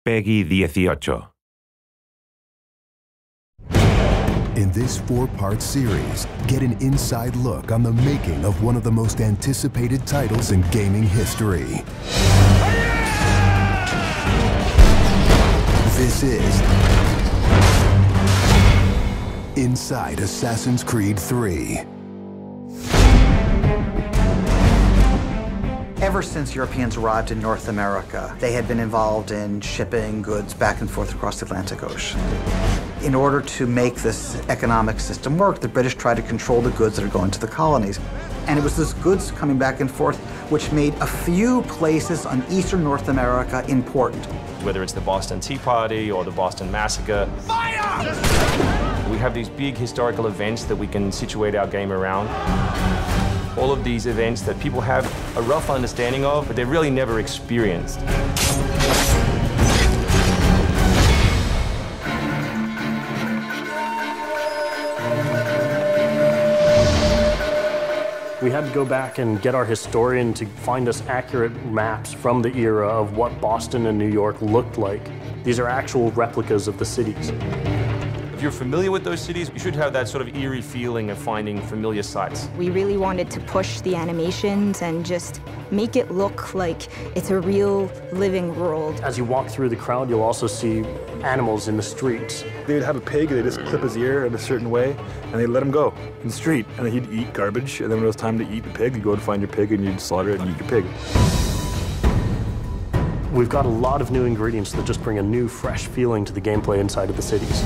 Peggy 18. In this 4-part series, get an inside look on the making of one of the most anticipated titles in gaming history. This is Inside Assassin's Creed 3. Ever since Europeans arrived in North America, they had been involved in shipping goods back and forth across the Atlantic Ocean. In order to make this economic system work, the British tried to control the goods that are going to the colonies. And it was those goods coming back and forth which made a few places on eastern North America important. Whether it's the Boston Tea Party or the Boston Massacre. Fire! We have these big historical events that we can situate our game around. All of these events that people have a rough understanding of, but they've really never experienced. We had to go back and get our historian to find us accurate maps from the era of what Boston and New York looked like. These are actual replicas of the cities. If you're familiar with those cities, you should have that sort of eerie feeling of finding familiar sights. We really wanted to push the animations and just make it look like it's a real living world. As you walk through the crowd, you'll also see animals in the streets. They'd have a pig, they'd just clip his ear in a certain way, and they'd let him go in the street. And then he'd eat garbage, and then when it was time to eat the pig, you'd go and find your pig, and you'd slaughter it and eat your pig. We've got a lot of new ingredients that just bring a new, fresh feeling to the gameplay inside of the cities.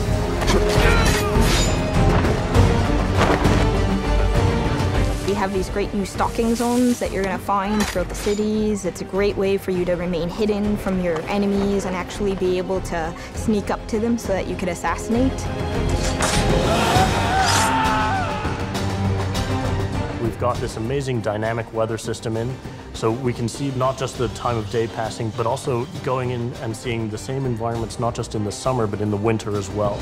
We have these great new stalking zones that you're going to find throughout the cities. It's a great way for you to remain hidden from your enemies and actually be able to sneak up to them so that you could assassinate. We've got this amazing dynamic weather system in, so we can see not just the time of day passing, but also going in and seeing the same environments, not just in the summer, but in the winter as well.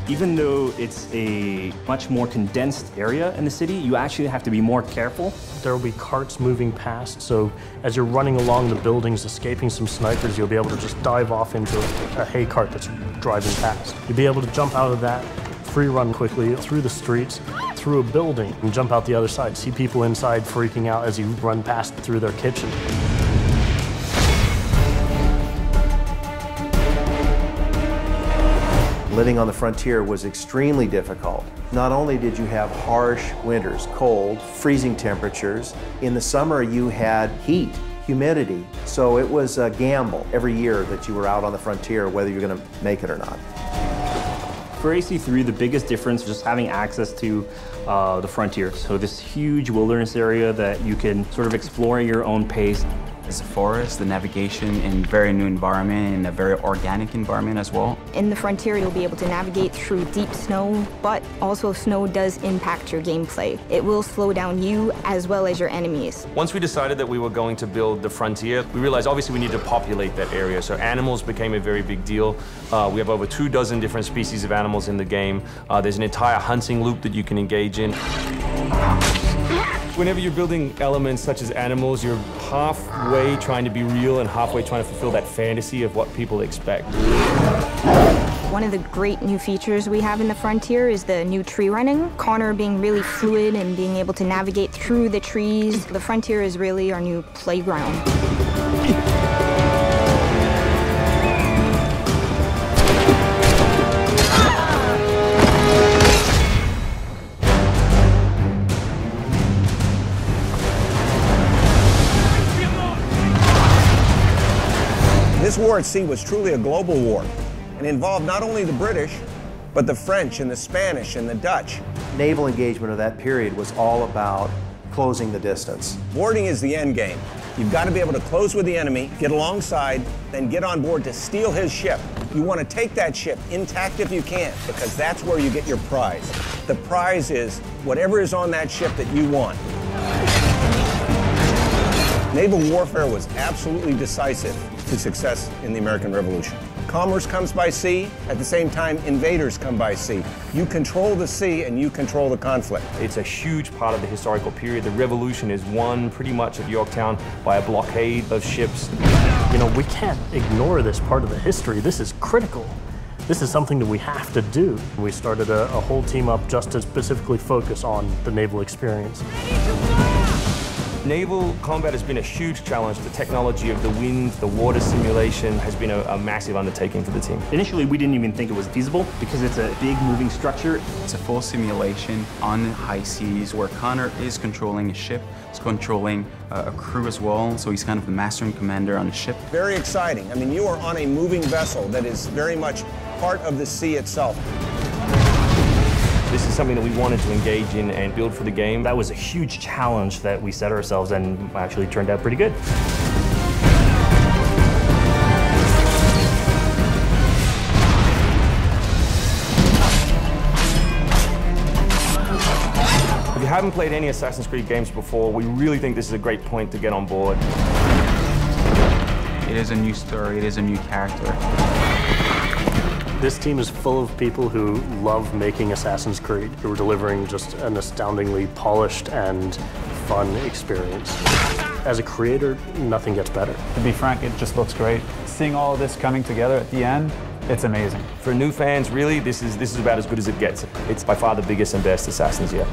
Even though it's a much more condensed area in the city, you actually have to be more careful. There will be carts moving past, so as you're running along the buildings, escaping some snipers, you'll be able to just dive off into a hay cart that's driving past. You'll be able to jump out of that, free run quickly through the streets, through a building, and jump out the other side. See people inside freaking out as you run past through their kitchen. Living on the frontier was extremely difficult. Not only did you have harsh winters, cold, freezing temperatures, in the summer you had heat, humidity, so it was a gamble every year that you were out on the frontier whether you're going to make it or not. For AC3, the biggest difference was just having access to the frontier. So this huge wilderness area that you can sort of explore at your own pace. It's a forest, the navigation in a very new environment, and a very organic environment as well. In the frontier, you'll be able to navigate through deep snow, but also snow does impact your gameplay. It will slow down you as well as your enemies. Once we decided that we were going to build the frontier, we realized obviously we need to populate that area. So animals became a very big deal. We have over 24 different species of animals in the game. There's an entire hunting loop that you can engage in. Whenever you're building elements such as animals, you're halfway trying to be real and halfway trying to fulfill that fantasy of what people expect. One of the great new features we have in the frontier is the new tree running. Connor being really fluid and being able to navigate through the trees. The frontier is really our new playground. This war at sea was truly a global war and involved not only the British, but the French and the Spanish and the Dutch. Naval engagement of that period was all about closing the distance. Boarding is the end game. You've got to be able to close with the enemy, get alongside, then get on board to steal his ship. You want to take that ship intact if you can, because that's where you get your prize. The prize is whatever is on that ship that you want. Naval warfare was absolutely decisive to success in the American Revolution. Commerce comes by sea, at the same time invaders come by sea. You control the sea and you control the conflict. It's a huge part of the historical period. The Revolution is won pretty much at Yorktown by a blockade of ships. You know, we can't ignore this part of the history. This is critical. This is something that we have to do. We started a whole team up just to specifically focus on the naval experience. Naval combat has been a huge challenge. The technology of the wind, the water simulation has been a massive undertaking for the team. Initially, we didn't even think it was feasible because it's a big moving structure. It's a full simulation on high seas where Connor is controlling a ship, he's controlling a crew as well, so he's kind of the master and commander on the ship. Very exciting. I mean, you are on a moving vessel that is very much part of the sea itself. This is something that we wanted to engage in and build for the game. That was a huge challenge that we set ourselves and actually turned out pretty good. If you haven't played any Assassin's Creed games before, we really think this is a great point to get on board. It is a new story, it is a new character. This team is full of people who love making Assassin's Creed, who are delivering just an astoundingly polished and fun experience. As a creator, nothing gets better. To be frank, it just looks great. Seeing all of this coming together at the end, it's amazing. For new fans, really, this is about as good as it gets. It's by far the biggest and best Assassins yet.